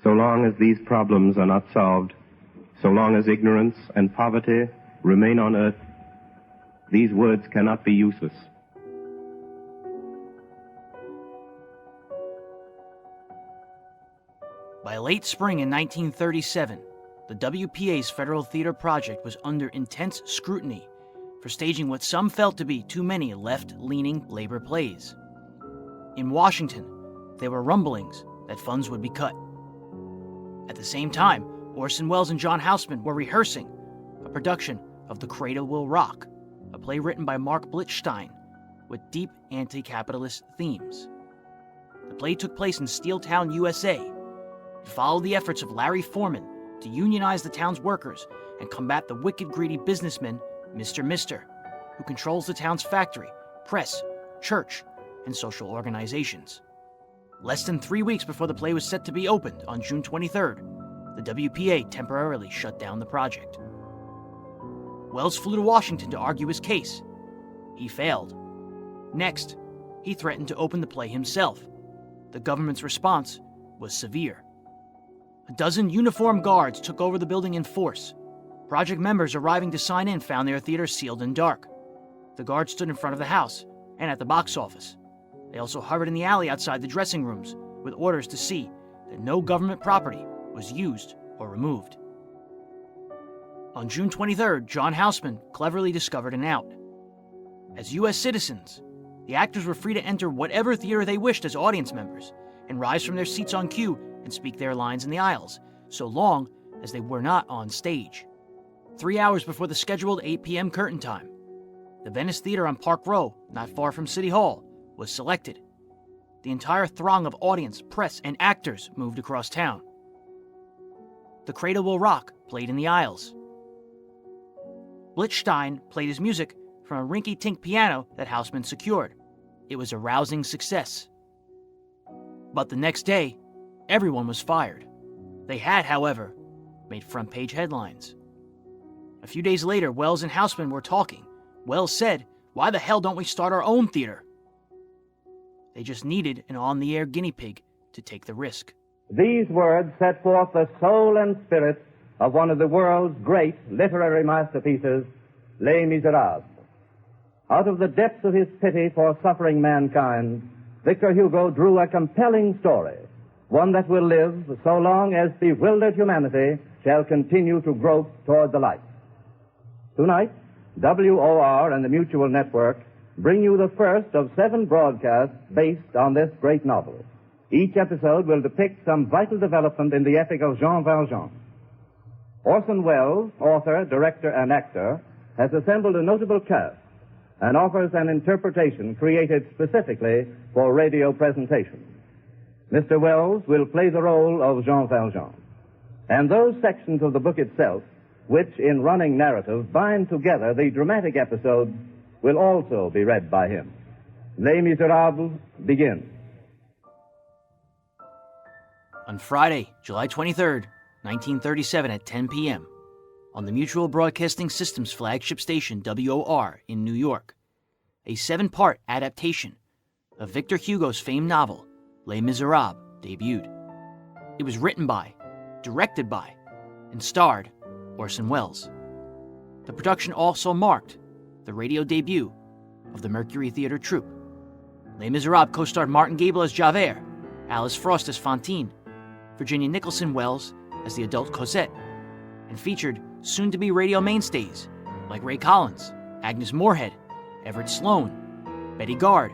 So long as these problems are not solved, so long as ignorance and poverty remain on earth, these words cannot be useless. By late spring in 1937, the WPA's Federal Theater Project was under intense scrutiny for staging what some felt to be too many left-leaning labor plays. In Washington, there were rumblings that funds would be cut. At the same time, Orson Welles and John Houseman were rehearsing a production of The Cradle Will Rock, a play written by Marc Bitizstein with deep anti-capitalist themes. The play took place in Steeltown, USA. It followed the efforts of Larry Foreman to unionize the town's workers and combat the wicked, greedy businessman, Mr. Mister, who controls the town's factory, press, church, and social organizations. Less than 3 weeks before the play was set to be opened on June 23rd, the WPA temporarily shut down the project. Welles flew to Washington to argue his case. He failed. Next, he threatened to open the play himself. The government's response was severe. A dozen uniformed guards took over the building in force. Project members arriving to sign in found their theater sealed and dark. The guards stood in front of the house and at the box office. They also hovered in the alley outside the dressing rooms with orders to see that no government property was used or removed. On June 23rd, John Houseman cleverly discovered an out. As U.S. citizens, the actors were free to enter whatever theater they wished as audience members and rise from their seats on cue and speak their lines in the aisles, so long as they were not on stage. 3 hours before the scheduled 8 p.m. curtain time, the Venice Theater on Park Row, not far from City Hall, was selected. The entire throng of audience, press, and actors moved across town. The Cradle Will Rock played in the aisles. Bitizstein played his music from a rinky-tink piano that Houseman secured. It was a rousing success. But the next day, everyone was fired. They had, however, made front-page headlines. A few days later, Welles and Houseman were talking. Welles said, "Why the hell don't we start our own theater?" They just needed an on-the-air guinea pig to take the risk. These words set forth the soul and spirit of one of the world's great literary masterpieces, Les Miserables. Out of the depths of his pity for suffering mankind, Victor Hugo drew a compelling story, one that will live so long as bewildered humanity shall continue to grope toward the light. Tonight, WOR and the Mutual Network bring you the first of 7 broadcasts based on this great novel. Each episode will depict some vital development in the epic of Jean Valjean. Orson Welles, author, director, and actor, has assembled a notable cast and offers an interpretation created specifically for radio presentation. Mr. Welles will play the role of Jean Valjean, and those sections of the book itself, which in running narrative bind together the dramatic episodes, will also be read by him. Les Miserables begins. On Friday, July 23rd, 1937 at 10 p.m., on the Mutual Broadcasting System's flagship station, WOR, in New York, a 7-part adaptation of Victor Hugo's famed novel, Les Miserables, debuted. It was written by, directed by, and starred Orson Welles. The production also marked the radio debut of the Mercury Theater troupe. Les Miserables co-starred Martin Gable as Javert, Alice Frost as Fantine, Virginia Nicholson Wells as the adult Cosette, and featured soon-to-be radio mainstays like Ray Collins, Agnes Moorehead, Everett Sloane, Betty Gard,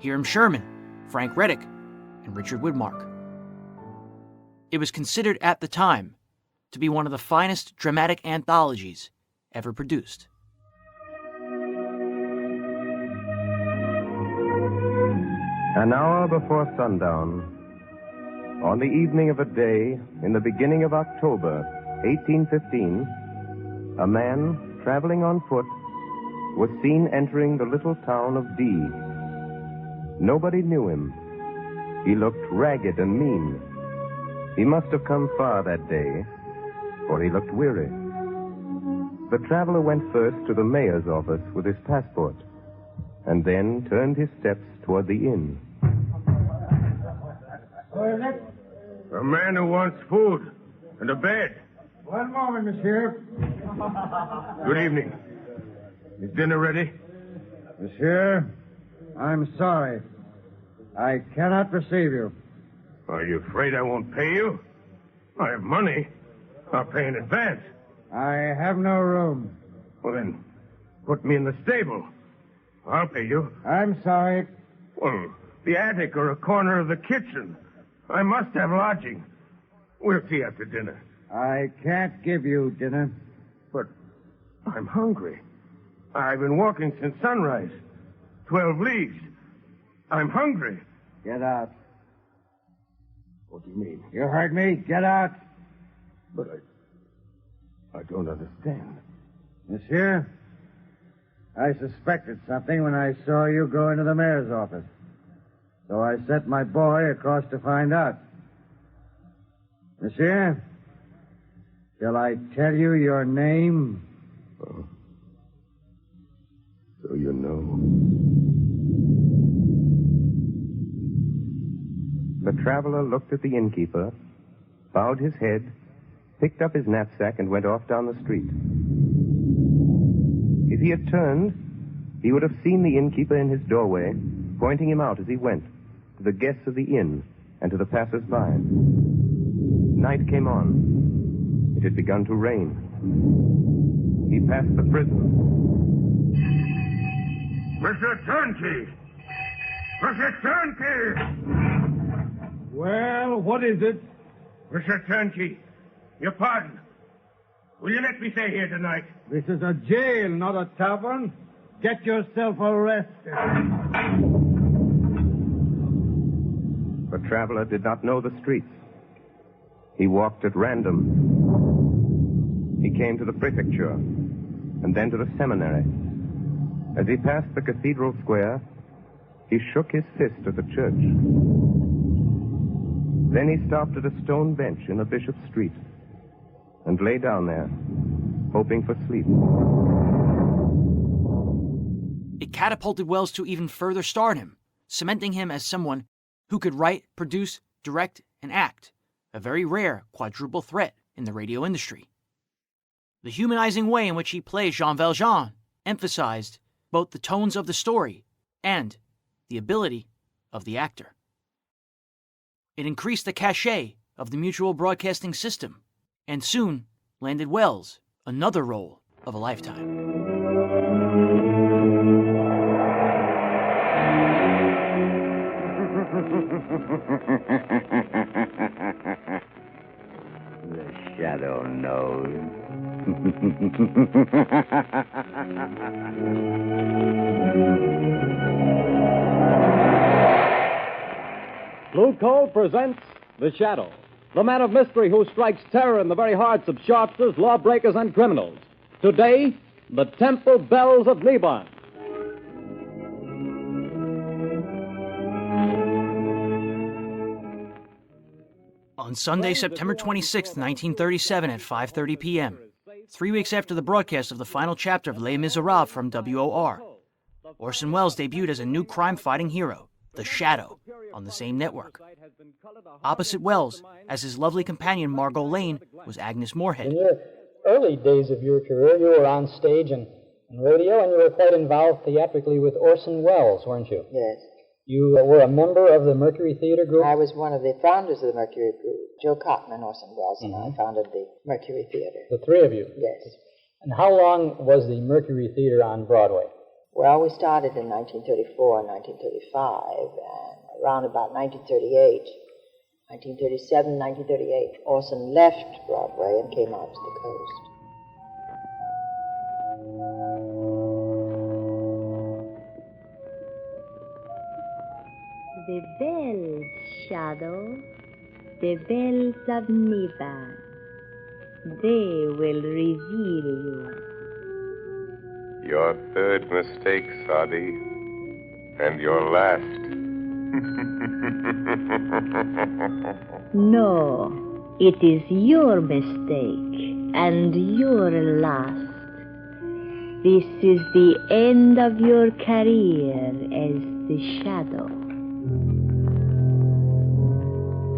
Hiram Sherman, Frank Reddick, and Richard Widmark. It was considered at the time to be one of the finest dramatic anthologies ever produced. An hour before sundown, on the evening of a day in the beginning of October, 1815, a man traveling on foot was seen entering the little town of D. Nobody knew him. He looked ragged and mean. He must have come far that day, for he looked weary. The traveler went first to the mayor's office with his passport, and then turned his steps toward the inn. A man who wants food and a bed. One moment, monsieur. Good evening. Is dinner ready? Monsieur, I'm sorry. I cannot receive you. Are you afraid I won't pay you? I have money. I'll pay in advance. I have no room. Well, then, put me in the stable. I'll pay you. I'm sorry. Well, the attic or a corner of the kitchen. I must have lodging. We'll see after dinner. I can't give you dinner. But I'm hungry. I've been walking since sunrise. 12 leagues. I'm hungry. Get out. What do you mean? You heard me. Get out. But I don't understand. Monsieur, I suspected something when I saw you go into the mayor's office. So I sent my boy across to find out. Monsieur, shall I tell you your name? Oh. So you know. The traveler looked at the innkeeper, bowed his head, picked up his knapsack, and went off down the street. If he had turned, he would have seen the innkeeper in his doorway, pointing him out as he went, to the guests of the inn and to the passers-by. Night came on. It had begun to rain. He passed the prison. Mr. Turnkey! Mr. Turnkey! Well, what is it? Mr. Turnkey, your pardon. Will you let me stay here tonight? This is a jail, not a tavern. Get yourself arrested. The traveler did not know the streets. He walked at random. He came to the prefecture, and then to the seminary. As he passed the cathedral square, he shook his fist at the church. Then he stopped at a stone bench in a bishop's street and lay down there, hoping for sleep. It catapulted Wells to even further stardom, cementing him as someone who could write, produce, direct, and act, a very rare quadruple threat in the radio industry. The humanizing way in which he plays Jean Valjean emphasized both the tones of the story and the ability of the actor. It increased the cachet of the mutual broadcasting system, and soon landed Wells another role of a lifetime. The shadow knows. Blue Coal presents The Shadow, the man of mystery who strikes terror in the very hearts of sharpsters, lawbreakers, and criminals. Today, the Temple Bells of Lebanon. On Sunday, September 26, 1937 at 5:30 p.m., 3 weeks after the broadcast of the final chapter of Les Miserables from WOR, Orson Welles debuted as a new crime-fighting hero, The Shadow, on the same network. Opposite Welles, as his lovely companion Margot Lane, was Agnes Moorehead. In your early days of your career, you were on stage and radio, and you were quite involved theatrically with Orson Welles, weren't you? Yes. You were a member of the Mercury Theater Group? I was one of the founders of the Mercury Group. Joe Cotton and Orson Welles and I founded the Mercury Theater. The three of you? Yes. And how long was the Mercury Theater on Broadway? Well, we started in 1934 and 1935, and around about 1938, 1937, 1938, Orson left Broadway and came out to the coast. The bells, Shadow, the bells of Neva, they will reveal you. Your third mistake, Sadi, and your last. No, it is your mistake and your last. This is the end of your career as the Shadow.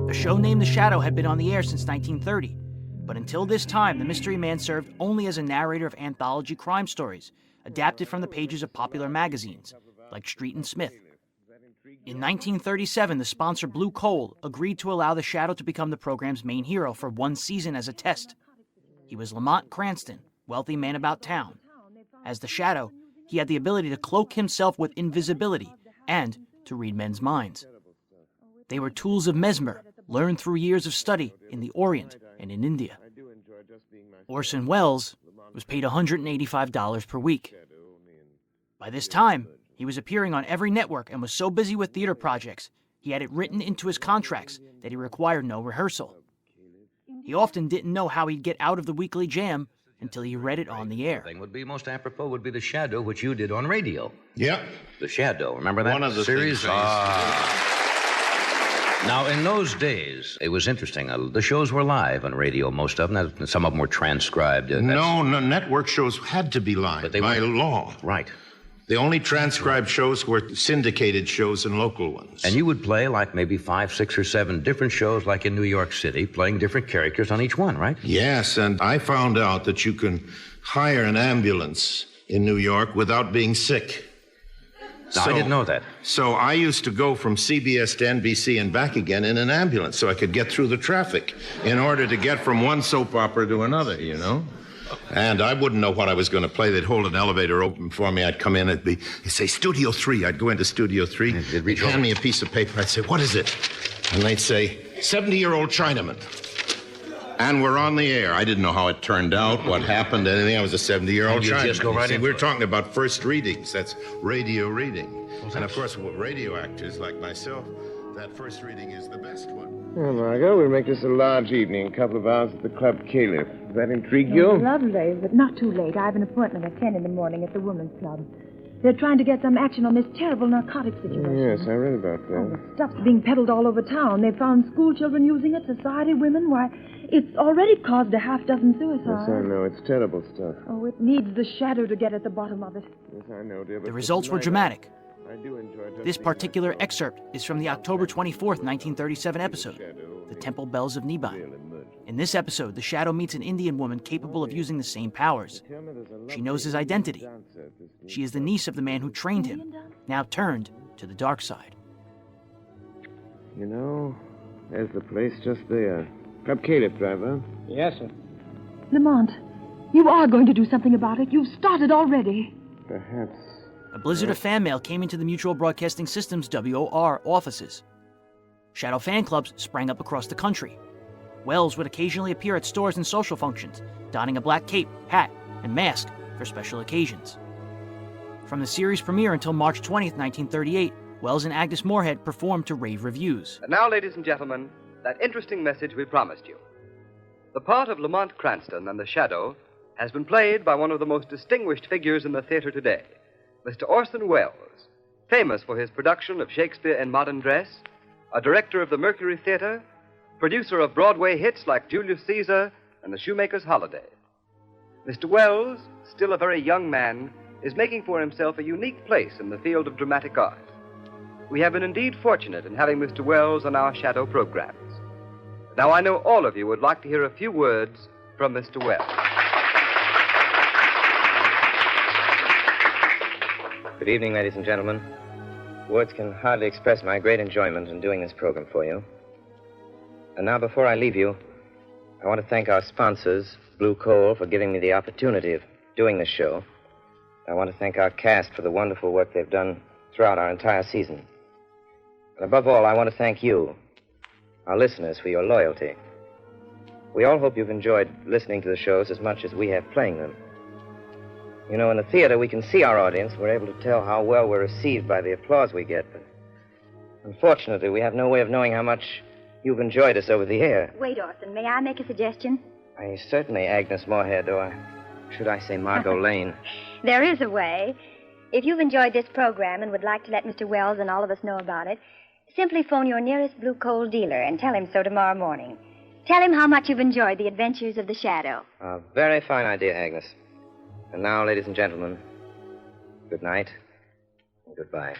A show named The Shadow had been on the air since 1930, but until this time, the mystery man served only as a narrator of anthology crime stories, adapted from the pages of popular magazines, like Street and Smith. In 1937, the sponsor Blue Coal agreed to allow The Shadow to become the program's main hero for one season as a test. He was Lamont Cranston, wealthy man about town. As The Shadow, he had the ability to cloak himself with invisibility and to read men's minds. They were tools of Mesmer, learned through years of study in the Orient and in India. Orson Welles was paid $185 per week. By this time, he was appearing on every network and was so busy with theater projects, he had it written into his contracts that he required no rehearsal. He often didn't know how he'd get out of the weekly jam until he read it on the air. Thing would be most apropos would be The Shadow, which you did on radio. Yep. The Shadow, remember that One of the series? things Now, in those days, it was interesting. The shows were live on radio, most of them. Some of them were transcribed. No, network shows had to be live But they by weren't. law. Right. The only transcribed shows were syndicated shows and local ones. And you would play like maybe 5, 6, or 7 different shows, like in New York City, playing different characters on each one, right? Yes, and I found out that you can hire an ambulance in New York without being sick. Now, I didn't know that. So I used to go from CBS to NBC and back again in an ambulance so I could get through the traffic in order to get from one soap opera to another, you know? And I wouldn't know what I was going to play. They'd hold an elevator open for me. I'd come in. They'd say, Studio 3. I'd go into Studio 3. They'd hand me a piece of paper. I'd say, what is it? And they'd say, 70-year-old Chinaman. And we're on the air. I didn't know how it turned out, what happened, anything. I was a 70-year-old And you Chinaman. just go right in we're for it. talking about first readings. That's radio reading. And, of course, radio actors like myself, that first reading is the best one. Well, Margot, we'll make this a large evening, a couple of hours at the Club Caliph. Does that intrigue you? Lovely, but not too late. I have an appointment at 10 in the morning at the Women's Club. They're trying to get some action on this terrible narcotic situation. Yes, I read about that. The stuff's being peddled all over town. They've found school children using it, society women. Why, it's already caused a half dozen suicides. Yes, I know. It's terrible stuff. Oh, it needs the Shadow to get at the bottom of it. Yes, I know, dear. The results were dramatic. I do enjoy This particular excerpt is from the October 24th, 1937 episode, The Temple Bells of Nebi. In this episode, the Shadow meets an Indian woman capable of using the same powers. She knows his identity. She is the niece of the man who trained him, now turned to the dark side. You know, there's the place just there. Club Caliph, driver. Yes, sir. Lamont, you are going to do something about it. You've started already. Perhaps. A blizzard of fan mail came into the Mutual Broadcasting System's WOR offices. Shadow fan clubs sprang up across the country. Wells would occasionally appear at stores and social functions, donning a black cape, hat, and mask for special occasions. From the series premiere until March 20th, 1938, Wells and Agnes Moorehead performed to rave reviews. And now, ladies and gentlemen, that interesting message we promised you. The part of Lamont Cranston and the Shadow has been played by one of the most distinguished figures in the theater today, Mr. Orson Welles, famous for his production of Shakespeare in modern dress, a director of the Mercury Theater, producer of Broadway hits like Julius Caesar and The Shoemaker's Holiday. Mr. Welles, still a very young man, is making for himself a unique place in the field of dramatic art. We have been indeed fortunate in having Mr. Welles on our Shadow programs. Now, I know all of you would like to hear a few words from Mr. Welles. Good evening, ladies and gentlemen. Words can hardly express my great enjoyment in doing this program for you. And now, before I leave you, I want to thank our sponsors, Blue Coal, for giving me the opportunity of doing this show. I want to thank our cast for the wonderful work they've done throughout our entire season. And above all, I want to thank you, our listeners, for your loyalty. We all hope you've enjoyed listening to the shows as much as we have playing them. You know, in the theater, we can see our audience. We're able to tell how well we're received by the applause we get. But unfortunately, we have no way of knowing how much you've enjoyed us over the air. Wait, Orson, may I make a suggestion? Certainly, Agnes Moorehead, or should I say Margot Lane. There is a way. If you've enjoyed this program and would like to let Mr. Wells and all of us know about it, simply phone your nearest Blue Coal dealer and tell him so tomorrow morning. Tell him how much you've enjoyed the adventures of the Shadow. A very fine idea, Agnes. And now, ladies and gentlemen, good night and goodbye.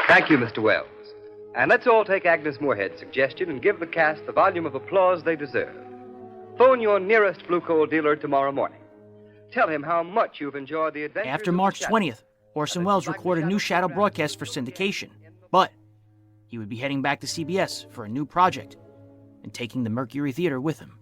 Thank you, Mr. Wells. And let's all take Agnes Moorehead's suggestion and give the cast the volume of applause they deserve. Phone your nearest blue coal dealer tomorrow morning. Tell him how much you've enjoyed the adventure. After March 20th, Orson Welles recorded a new Shadow broadcast for syndication, but he would be heading back to CBS for a new project and taking the Mercury Theater with him.